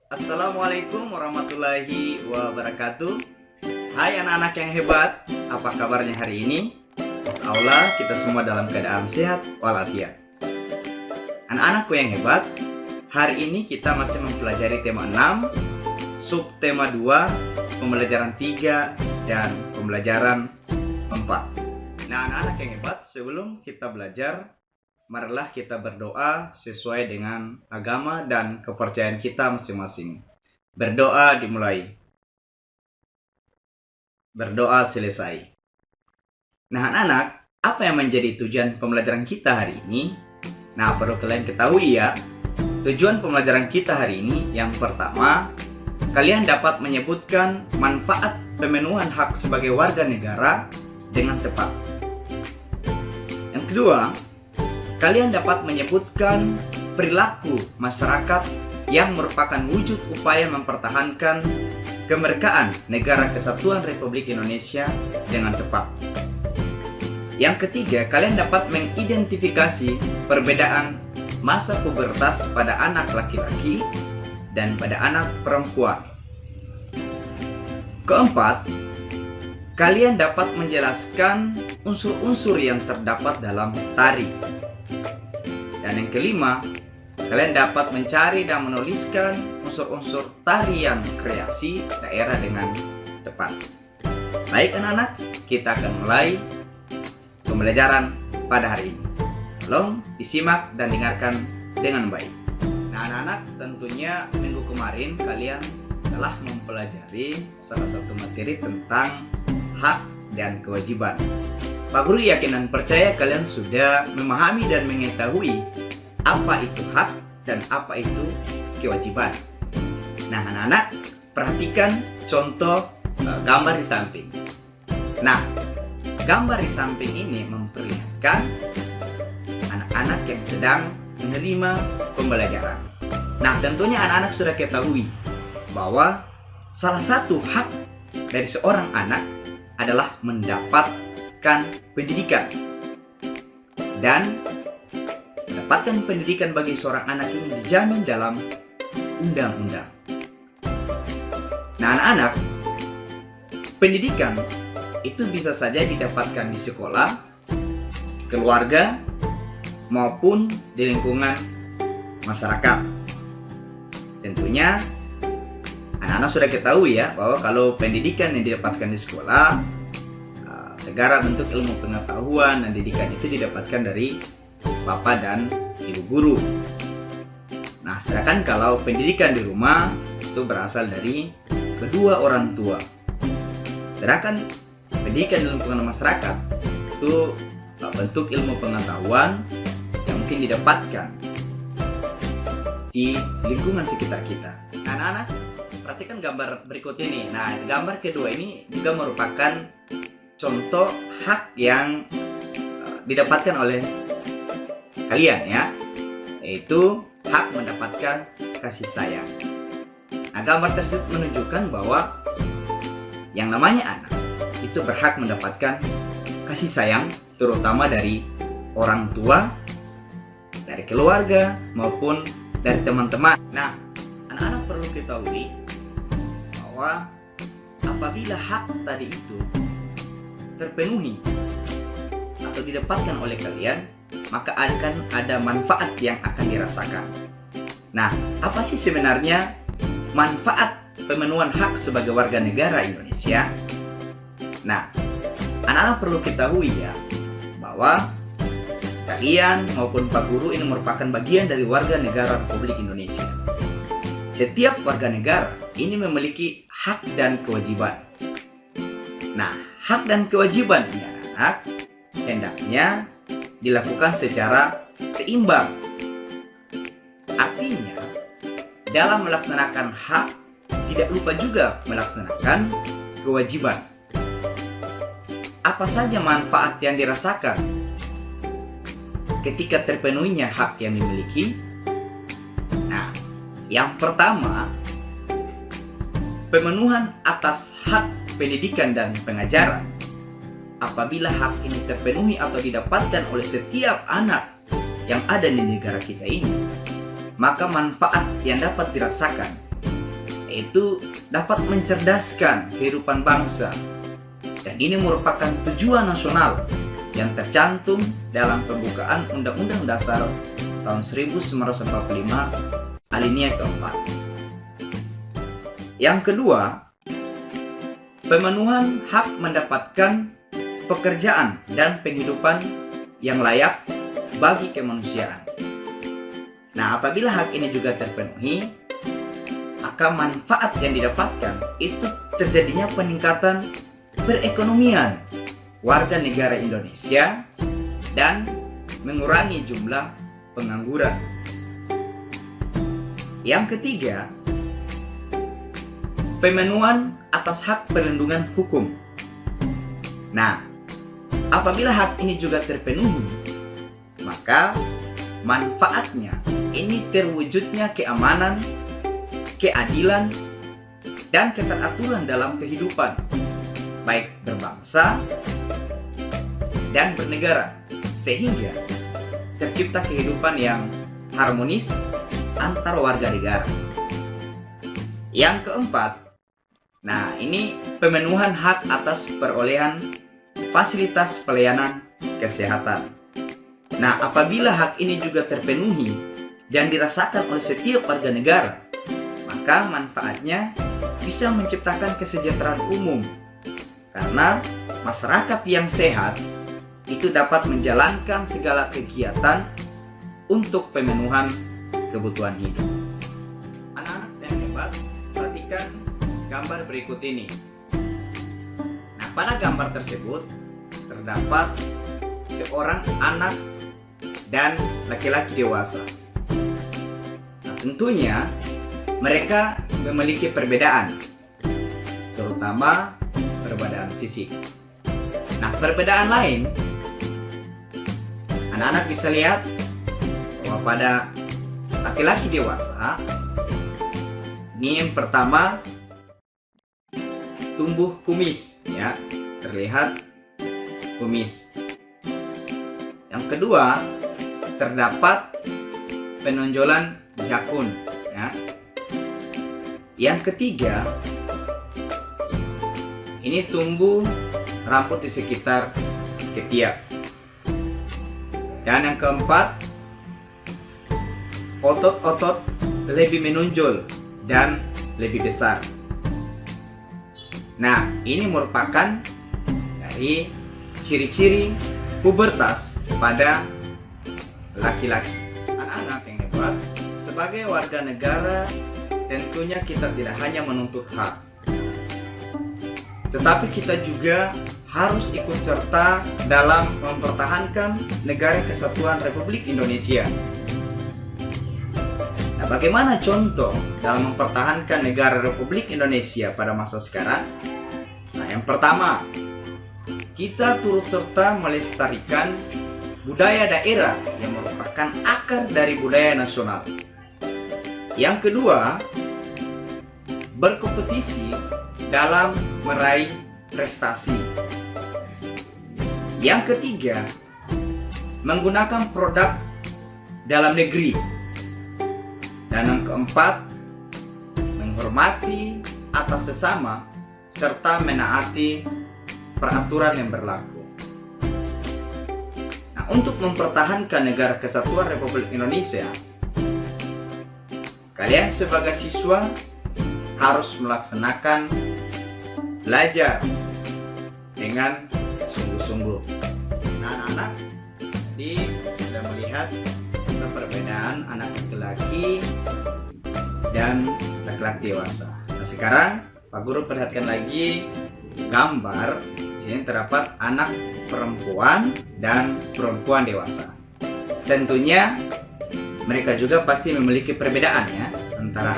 Assalamualaikum warahmatullahi wabarakatuh. Hai anak-anak yang hebat, apa kabarnya hari ini? Allah, kita semua dalam keadaan sehat walafiat. Anak-anakku yang hebat, hari ini kita masih mempelajari tema 6, subtema 2, pembelajaran 3, dan pembelajaran 4. Nah anak-anak yang hebat, sebelum kita belajar, marilah kita berdoa sesuai dengan agama dan kepercayaan kita masing-masing. Berdoa dimulai. Berdoa selesai. Nah anak-anak, apa yang menjadi tujuan pembelajaran kita hari ini? Nah perlu kalian ketahui ya, tujuan pembelajaran kita hari ini yang pertama, kalian dapat menyebutkan manfaat pemenuhan hak sebagai warga negara dengan tepat. Yang kedua, kalian dapat menyebutkan perilaku masyarakat yang merupakan wujud upaya mempertahankan kemerdekaan Negara Kesatuan Republik Indonesia dengan tepat. Yang ketiga, kalian dapat mengidentifikasi perbedaan masa pubertas pada anak laki-laki dan pada anak perempuan. Keempat, kalian dapat menjelaskan unsur-unsur yang terdapat dalam tari. Dan yang kelima, kalian dapat mencari dan menuliskan unsur-unsur tarian kreasi daerah dengan tepat. Baik anak-anak, kita akan mulai pembelajaran pada hari ini. Tolong disimak dan dengarkan dengan baik. Nah anak-anak, tentunya minggu kemarin kalian telah mempelajari salah satu materi tentang hak dan kewajiban. Pak Guru yakin dan percaya kalian sudah memahami dan mengetahui apa itu hak dan apa itu kewajiban. Nah anak-anak, perhatikan contoh gambar di samping. Nah, gambar di samping ini memperlihatkan anak-anak yang sedang menerima pembelajaran. Nah tentunya anak-anak sudah ketahui bahwa salah satu hak dari seorang anak adalah mendapatkan pendidikan, dan mendapatkan pendidikan bagi seorang anak ini dijamin dalam undang-undang. Nah anak-anak, pendidikan itu bisa saja didapatkan di sekolah, keluarga, maupun di lingkungan masyarakat. Tentunya anak-anak sudah ketahui ya bahwa kalau pendidikan yang didapatkan di sekolah, segala bentuk ilmu pengetahuan dan didikan itu didapatkan dari bapak dan ibu guru. Nah, sedangkan kalau pendidikan di rumah itu berasal dari kedua orang tua. Sedangkan pendidikan di lingkungan masyarakat itu bentuk ilmu pengetahuan yang mungkin didapatkan di lingkungan sekitar kita. Nah, anak-anak, perhatikan gambar berikut ini. Nah, gambar kedua ini juga merupakan contoh hak yang didapatkan oleh kalian ya, yaitu hak mendapatkan kasih sayang. Nah, gambar tersebut menunjukkan bahwa yang namanya anak itu berhak mendapatkan kasih sayang, terutama dari orang tua, dari keluarga, maupun dari teman-teman. Nah, anak-anak perlu ketahui bahwa apabila hak tadi itu terpenuhi atau didapatkan oleh kalian, maka akan ada manfaat yang akan dirasakan. Nah, apa sih sebenarnya manfaat pemenuhan hak sebagai warga negara Indonesia? Nah, anak-anak perlu ketahui ya bahwa kalian maupun Pak Guru ini merupakan bagian dari warga negara Republik Indonesia. Setiap warga negara ini memiliki hak dan kewajiban. Nah, hak dan kewajiban ini anak-anak hendaknya dilakukan secara seimbang. Artinya, dalam melaksanakan hak, tidak lupa juga melaksanakan kewajiban. Apa saja manfaat yang dirasakan ketika terpenuhinya hak yang dimiliki? Nah, yang pertama, pemenuhan atas hak pendidikan dan pengajaran. Apabila hak ini terpenuhi atau didapatkan oleh setiap anak yang ada di negara kita ini, maka manfaat yang dapat dirasakan yaitu dapat mencerdaskan kehidupan bangsa. Dan ini merupakan tujuan nasional yang tercantum dalam pembukaan Undang-Undang Dasar tahun 1945 alinea keempat. Yang kedua, pemenuhan hak mendapatkan pekerjaan dan penghidupan yang layak bagi kemanusiaan. Nah, apabila hak ini juga terpenuhi, maka manfaat yang didapatkan itu terjadinya peningkatan perekonomian warga negara Indonesia dan mengurangi jumlah pengangguran. Yang ketiga, pemenuhan atas hak perlindungan hukum. Nah, apabila hak ini juga terpenuhi, maka manfaatnya ini terwujudnya keamanan, keadilan, dan keteraturan dalam kehidupan, baik berbangsa dan bernegara, sehingga tercipta kehidupan yang harmonis antar warga negara. Yang keempat, nah ini pemenuhan hak atas perolehan fasilitas pelayanan kesehatan. Nah, apabila hak ini juga terpenuhi dan dirasakan oleh setiap warga negara, maka manfaatnya bisa menciptakan kesejahteraan umum. Karena masyarakat yang sehat itu dapat menjalankan segala kegiatan untuk pemenuhan kebutuhan hidup. Anak-anak yang hebat, perhatikan gambar berikut ini. Nah, pada gambar tersebut terdapat seorang anak dan laki-laki dewasa. Nah, tentunya mereka memiliki perbedaan, terutama perbedaan fisik. Nah, perbedaan lain, anak-anak bisa lihat bahwa pada laki-laki dewasa, ini yang pertama tumbuh kumis, ya, terlihat kumis. Yang kedua, terdapat penonjolan jakun, ya. Yang ketiga, ini tumbuh rambut di sekitar ketiak. Dan yang keempat, otot-otot lebih menonjol dan lebih besar. Nah, ini merupakan dari ciri-ciri pubertas pada laki-laki. Anak-anak yang hebat, sebagai warga negara, tentunya kita tidak hanya menuntut hak, tetapi kita juga harus ikut serta dalam mempertahankan negara kesatuan Republik Indonesia. Nah, bagaimana contoh dalam mempertahankan negara Republik Indonesia pada masa sekarang? Nah, yang pertama, kita turut serta melestarikan budaya daerah yang merupakan akar dari budaya nasional. Yang kedua, berkompetisi dalam meraih prestasi. Yang ketiga, menggunakan produk dalam negeri. Dan yang keempat, menghormati atas sesama serta menaati peraturan yang berlaku. Nah, untuk mempertahankan negara kesatuan Republik Indonesia, kalian sebagai siswa harus melaksanakan belajar dengan sungguh-sungguh. Nah, anak-anak tadi sudah melihat perbedaan anak laki-laki dan laki-laki dewasa. Nah, sekarang Pak Guru perhatikan lagi gambar. Di sini terdapat anak perempuan dan perempuan dewasa. Tentunya mereka juga pasti memiliki perbedaan, ya, antara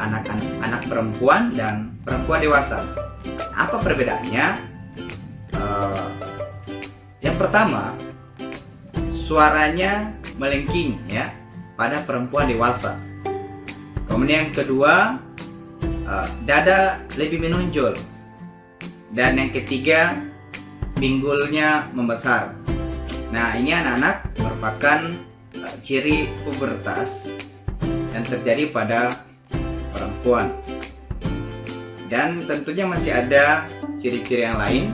anak perempuan dan perempuan dewasa. Apa perbedaannya? Yang pertama, suaranya melengking, ya, pada perempuan dewasa. Kemudian yang kedua, dada lebih menonjol. Dan yang ketiga, pinggulnya membesar. Nah, ini anak-anak merupakan ciri pubertas yang terjadi pada perempuan. Dan tentunya masih ada ciri-ciri yang lain.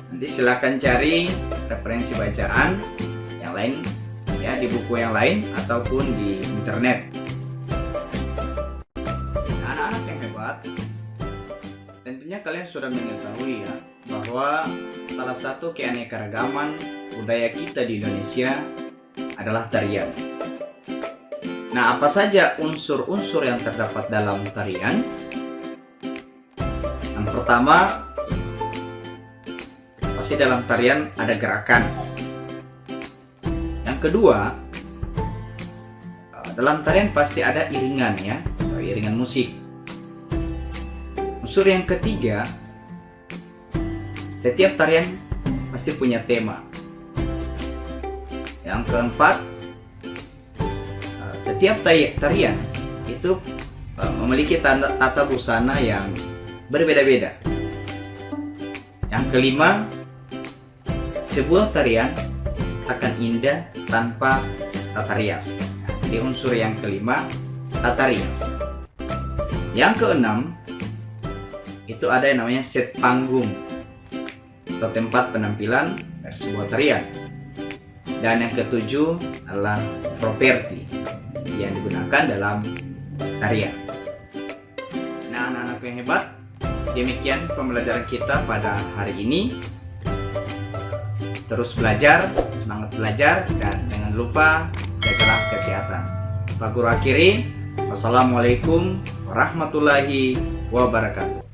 Nanti silakan cari referensi bacaan yang lain ya di buku yang lain ataupun di internet. Nah, anak-anak yang hebat, tentunya kalian sudah mengetahui ya bahwa salah satu keanekaragaman budaya kita di Indonesia adalah tarian. Nah, apa saja unsur-unsur yang terdapat dalam tarian? Yang pertama, pasti dalam tarian ada gerakan. Yang kedua, dalam tarian pasti ada iringan ya, iringan musik. Unsur yang ketiga, setiap tarian pasti punya tema. Yang keempat, setiap tarian itu memiliki tata busana yang berbeda-beda. Yang kelima, sebuah tarian akan indah tanpa tata rias. Jadi unsur yang kelima, tata rias. Yang keenam, itu ada yang namanya set panggung atau tempat penampilan dari sebuah tarian. Dan yang ketujuh adalah properti yang digunakan dalam tarian. Nah, anak-anak yang hebat, demikian pembelajaran kita pada hari ini. Terus belajar, semangat belajar, dan jangan lupa jagalah kesehatan. Pak Guru akhiri, wassalamualaikum warahmatullahi wabarakatuh.